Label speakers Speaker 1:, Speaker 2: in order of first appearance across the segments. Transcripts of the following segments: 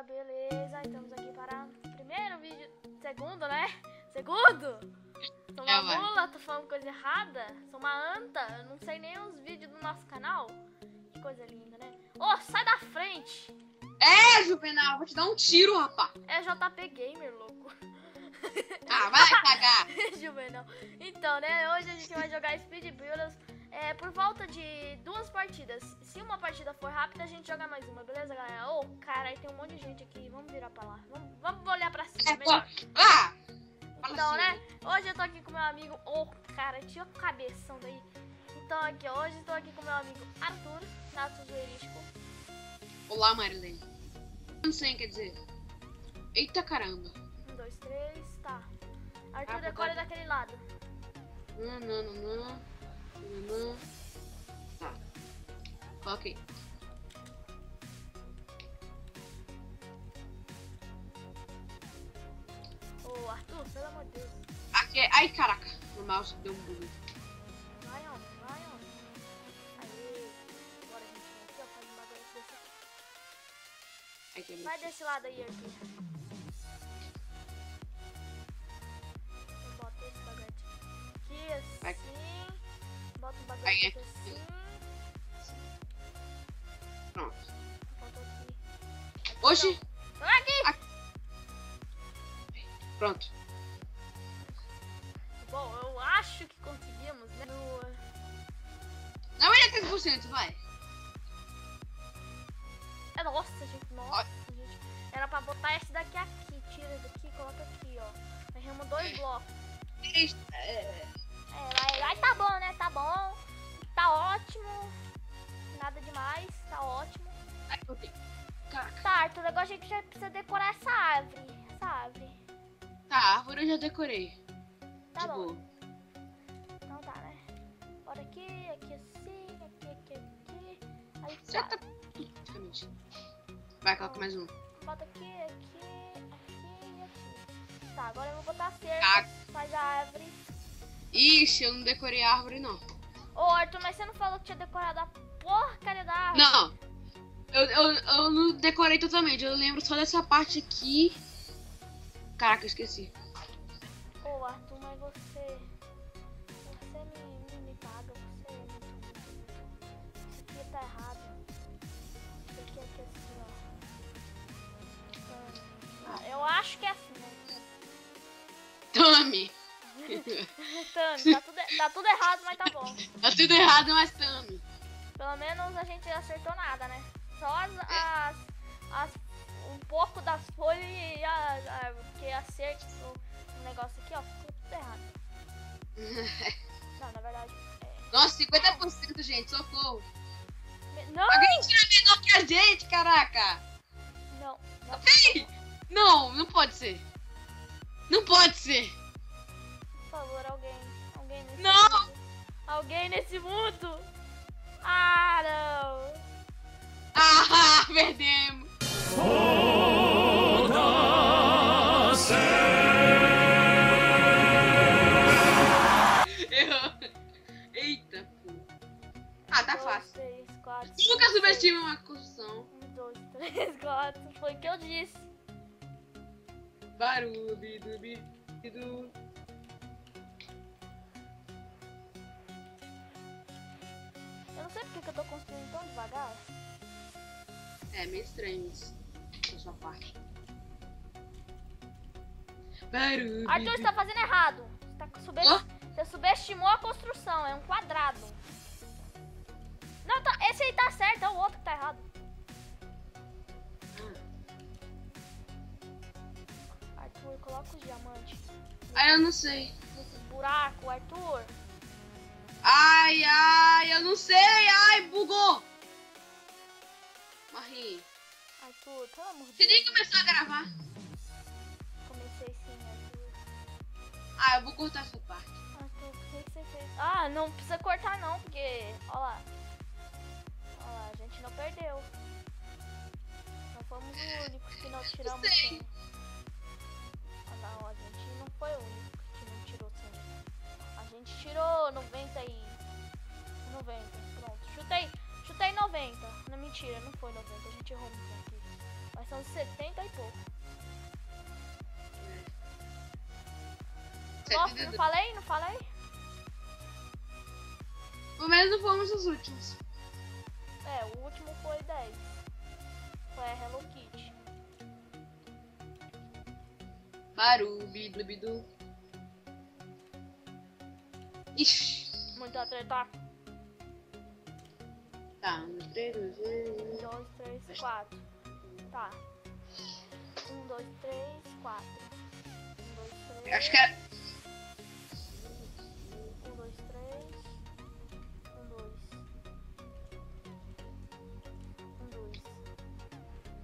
Speaker 1: beleza. Estamos aqui para o primeiro vídeo. Segundo, né? Segundo! Sou uma mula, tô falando coisa errada. Sou uma anta, eu não sei nem os vídeos do nosso canal. Que coisa linda, né? Ô, sai da frente!
Speaker 2: É, Juvenal, vou te dar um tiro, rapaz.
Speaker 1: É JP Gamer, louco.
Speaker 2: Ah, vai cagar.
Speaker 1: Juvenal. Então, né, hoje a gente vai jogar Speed Builders por volta de 2 partidas. Se uma partida for rápida, a gente joga mais uma, beleza, galera? Ô, cara, aí tem um monte de gente aqui. Vamos virar pra lá. Vamos olhar pra cima, melhor. Então, né, hoje eu tô aqui com meu amigo... Ô, cara, tira o cabeção daí. Então, aqui, hoje eu tô aqui com meu amigo Arthur, Nato Zuerístico.
Speaker 2: Olá, Marilene. Não sei, quer dizer. Eita caramba.
Speaker 1: 1, 2, 3, tá. Arthur, decore daquele lado.
Speaker 2: Não. Tá. Ok.
Speaker 1: Ô, Arthur, pelo amor de Deus.
Speaker 2: Aqui é... Ai, caraca. O mouse deu um bug.
Speaker 1: Vai on. Aê. Agora a gente vem aqui, ó, faz um bagulho desse aqui.
Speaker 2: Aqui é
Speaker 1: Vai desse lado aí, Arthur. Eu boto esse bagulho aqui assim. Bota um bagulho aqui assim.
Speaker 2: Pronto.
Speaker 1: Bota aqui.
Speaker 2: Oxi.
Speaker 1: Aqui!
Speaker 2: Pronto.
Speaker 1: Bom, eu acho que conseguimos, né?
Speaker 2: Não, ele é 3%, vai.
Speaker 1: Nossa, gente. Era pra botar esse daqui aqui. Tira daqui e coloca aqui, ó. Erramos 2 blocos. Vai, tá bom, né? Tá bom. Tá ótimo. Nada demais. Tá ótimo.
Speaker 2: Ai, eu tenho. Caraca.
Speaker 1: Tá, Arthur, agora a gente já precisa decorar essa árvore.
Speaker 2: Tá, a árvore eu já decorei.
Speaker 1: Tá bom.
Speaker 2: Boa.
Speaker 1: Então tá, né? Bora aqui assim, aqui. Aí
Speaker 2: Já
Speaker 1: tá.
Speaker 2: tá praticamente. Vai, coloca mais um.
Speaker 1: Bota aqui. Tá, agora eu vou botar a cerca. Faz a árvore.
Speaker 2: Ixi, eu não decorei a árvore, não.
Speaker 1: Ô, Arthur, mas você não falou que tinha decorado a porcaria da árvore?
Speaker 2: Não. Eu não decorei totalmente. Eu lembro só dessa parte aqui. Caraca, eu esqueci.
Speaker 1: Ô, Arthur, mas você me paga. Você é muito. Isso aqui tá errado. Isso aqui assim, ó. Eu acho que é assim, né?
Speaker 2: Tome.
Speaker 1: Tami, tá tudo errado, mas tá bom.
Speaker 2: Tá tudo errado, mas tome.
Speaker 1: Pelo menos a gente não acertou nada, né? Só um pouco das folhas e porque acerto o negócio aqui, ó, ficou tudo errado. Não, na verdade.
Speaker 2: Nossa, 50%, gente, socorro.
Speaker 1: Não!
Speaker 2: Alguém tira menor que a gente, caraca.
Speaker 1: Não.
Speaker 2: Ei! Não pode ser. Não pode ser.
Speaker 1: Por favor, alguém nesse
Speaker 2: Não!
Speaker 1: mundo. Alguém nesse mundo. Ah, não.
Speaker 2: Ah, perdemos. Errou. Eita, pô. Ah, tá
Speaker 1: 1, 2,
Speaker 2: fácil.
Speaker 1: 3, 4.
Speaker 2: Nunca subestima uma construção.
Speaker 1: 1, 2, 3, 4. Foi o que eu disse.
Speaker 2: Barulho, bidu.
Speaker 1: Eu não sei porque que eu tô construindo tão devagar.
Speaker 2: É meio estranho isso. Da sua parte. Barulho.
Speaker 1: Arthur, você tá fazendo errado. Você subestimou a construção. É um quadrado. Não, esse aí tá certo. É o outro que tá errado. Arthur, coloca os diamantes.
Speaker 2: Ah, eu não sei.
Speaker 1: Nesses buracos, Arthur.
Speaker 2: Ai, eu não sei. Ai, bugou. Morri.
Speaker 1: Arthur, pelo amor de
Speaker 2: Você
Speaker 1: Deus.
Speaker 2: nem começou a gravar.
Speaker 1: Comecei sim, Arthur.
Speaker 2: Ah, eu vou cortar essa parte.
Speaker 1: Arthur, por que você fez? Ah, não precisa cortar não, porque... Ó lá, a gente não perdeu. Não fomos os únicos que não tiramos sangue. Não, a gente não foi o único que não tirou sangue. A gente tirou 90. Pronto, chutei 90. Não, mentira, não foi 90. A gente errou muito aqui. Vai São 70 e pouco. Nossa, não falei? Não falei?
Speaker 2: Pelo menos não fomos os últimos.
Speaker 1: É, o último foi 10. Foi a Hello Kitty.
Speaker 2: Baru, bidu, bidu. Ixi.
Speaker 1: Muita treta.
Speaker 2: Tá, 1, 2, 3, 2,
Speaker 1: 2, 3, 4. Tá. 1, 2, 3, 4. 1, 2, 3.
Speaker 2: Acho que é.
Speaker 1: 1, 2, 3. 1, 2. 1, 2.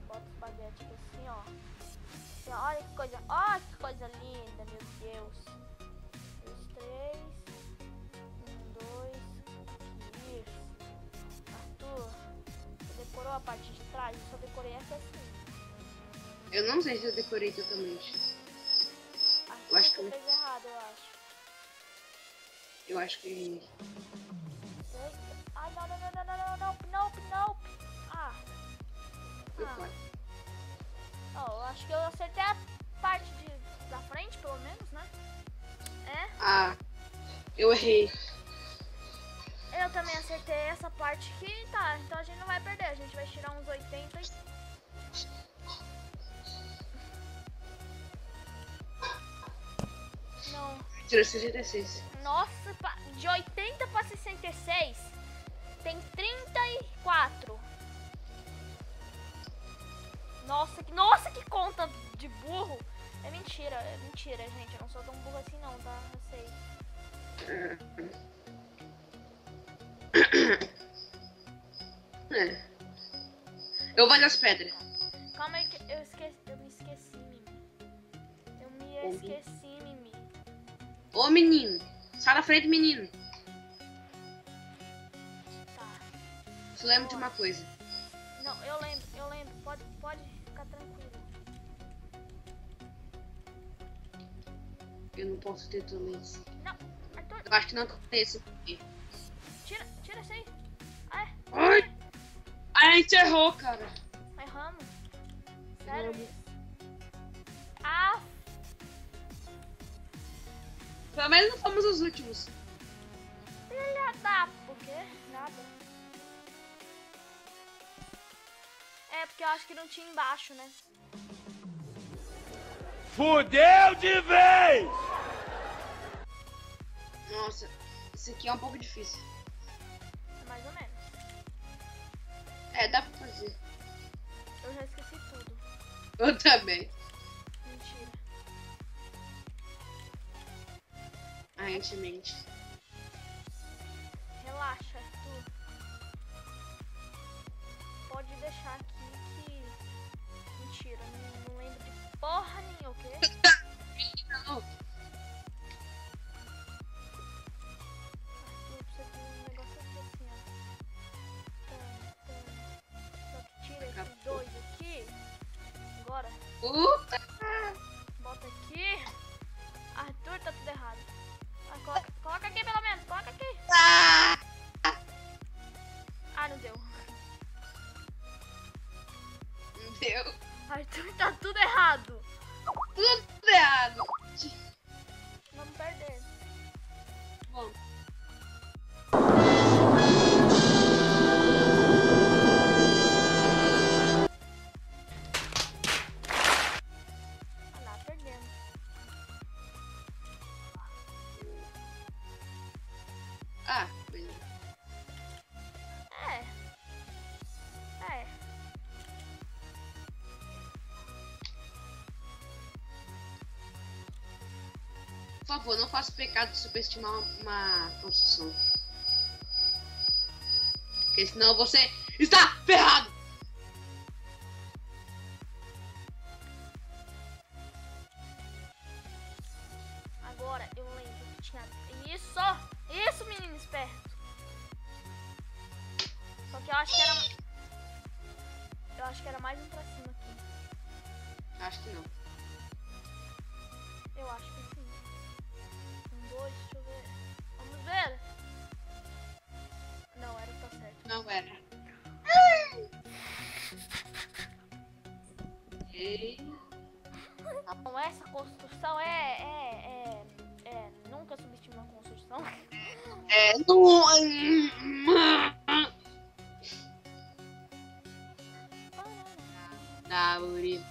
Speaker 1: Bota o espaguete aqui assim, ó. Assim, ó. Olha que coisa linda, meu Deus. 2, 3. 1, 2. Isso. Arthur, você decorou a parte de trás? Eu só decorei essa assim.
Speaker 2: Eu não sei se eu decorei totalmente.
Speaker 1: Arthur,
Speaker 2: acho que
Speaker 1: você
Speaker 2: eu-
Speaker 1: fez errado, eu acho.
Speaker 2: Eu acho que.
Speaker 1: Eita. Ai, não, não, não, não, não, não, nope, nope. Ah.
Speaker 2: Não
Speaker 1: Ah.
Speaker 2: pode.
Speaker 1: Ó, eu acho que eu acertei a parte da frente, pelo menos, né? É?
Speaker 2: Ah, eu errei.
Speaker 1: Eu também acertei essa parte aqui, tá. Então a gente não vai perder, a gente vai tirar uns 80 e... Não.
Speaker 2: Tirou 66.
Speaker 1: Nossa, de 80 pra 66 tem 34. Nossa, que conta de burro. É mentira, gente. Eu não sou tão burro assim não, tá? Eu sei.
Speaker 2: É. Eu vou das pedras.
Speaker 1: Calma aí que eu me esqueci, Mimi. Eu me
Speaker 2: Como?
Speaker 1: esqueci, Mimi.
Speaker 2: Ô menino, sai da frente, menino.
Speaker 1: Tá.
Speaker 2: Só lembro de uma coisa.
Speaker 1: Não, eu lembro. Pode ficar tranquilo.
Speaker 2: Eu não posso ter também.
Speaker 1: Não, Arthur,
Speaker 2: Eu acho que não tem esse aqui.
Speaker 1: tira isso aí. Ah,
Speaker 2: Ai! A gente errou, cara.
Speaker 1: erramos. Sério
Speaker 2: Erramos.
Speaker 1: isso? Ah,
Speaker 2: Pelo menos não fomos os últimos.
Speaker 1: filha da... Por quê? Nada. É, porque eu acho que não tinha embaixo, né?
Speaker 3: Fudeu de vez!
Speaker 2: Nossa, esse aqui é um pouco difícil.
Speaker 1: Mais ou menos.
Speaker 2: É, dá pra fazer.
Speaker 1: Eu já esqueci tudo.
Speaker 2: Eu também.
Speaker 1: Mentira.
Speaker 2: A gente mente.
Speaker 1: Relaxa, Arthur. Pode deixar aqui que... Mentira, não lembro de porra nenhuma, ok?
Speaker 2: Não.
Speaker 1: Arthur, precisa de um negócio aqui assim, ó. Só que tira esses dois aqui. Agora,
Speaker 2: Puta!
Speaker 1: bota aqui. Arthur, tá tudo errado. Ah, coloca aqui pelo menos, coloca aqui. Ah, não deu.
Speaker 2: Não deu.
Speaker 1: Arthur, tá tudo errado.
Speaker 2: Tudo errado.
Speaker 1: Vamos perder.
Speaker 2: Bom.
Speaker 1: Ah lá, perdemos.
Speaker 2: Ah, beleza.
Speaker 1: É.
Speaker 2: Por favor, não faça o pecado de subestimar uma construção. Porque senão você está ferrado!
Speaker 1: Agora eu lembro que tinha... Isso, menino esperto. Só que eu acho que era... Eu acho que era mais um pra cima aqui.
Speaker 2: Acho que não.
Speaker 1: Eu acho que sim. 1, 2, deixa eu ver. Vamos ver. Não, era o que tá certo.
Speaker 2: Não era. sei.
Speaker 1: Bom, essa construção nunca subestime uma construção.
Speaker 2: Da Uri.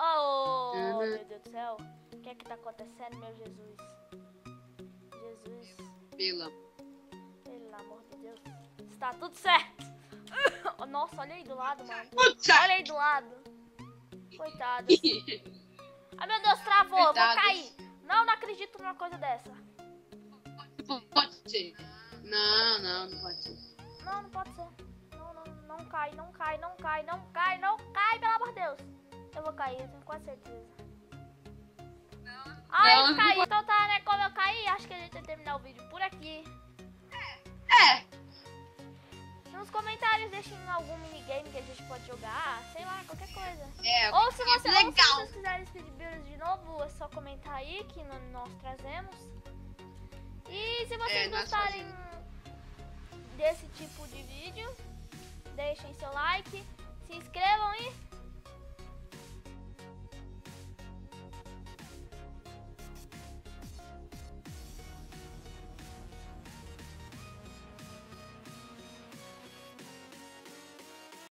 Speaker 1: Oh, meu Deus do céu. O que é que tá acontecendo, meu Jesus? Jesus,
Speaker 2: Pelo
Speaker 1: amor de Deus. Está tudo certo. Nossa, olha aí do lado, mano.
Speaker 2: Putz!
Speaker 1: Olha aí do lado. Coitado. Ai, meu Deus, travou. Eu vou
Speaker 2: Coitados.
Speaker 1: cair. Não acredito numa coisa dessa.
Speaker 2: Pode ser. Não pode ser.
Speaker 1: Não pode ser. Não cai, pelo amor de Deus. Eu vou cair, eu tenho quase certeza. Eu caí. Então tá, né? Como eu caí, acho que a gente vai terminar o vídeo por aqui. Nos comentários deixem algum minigame que a gente pode jogar, sei lá, qualquer coisa. Ou se vocês quiserem Speed Builders de novo, é só comentar aí que nós trazemos. E se vocês gostarem desse tipo de vídeo, deixem seu like, se inscrevam e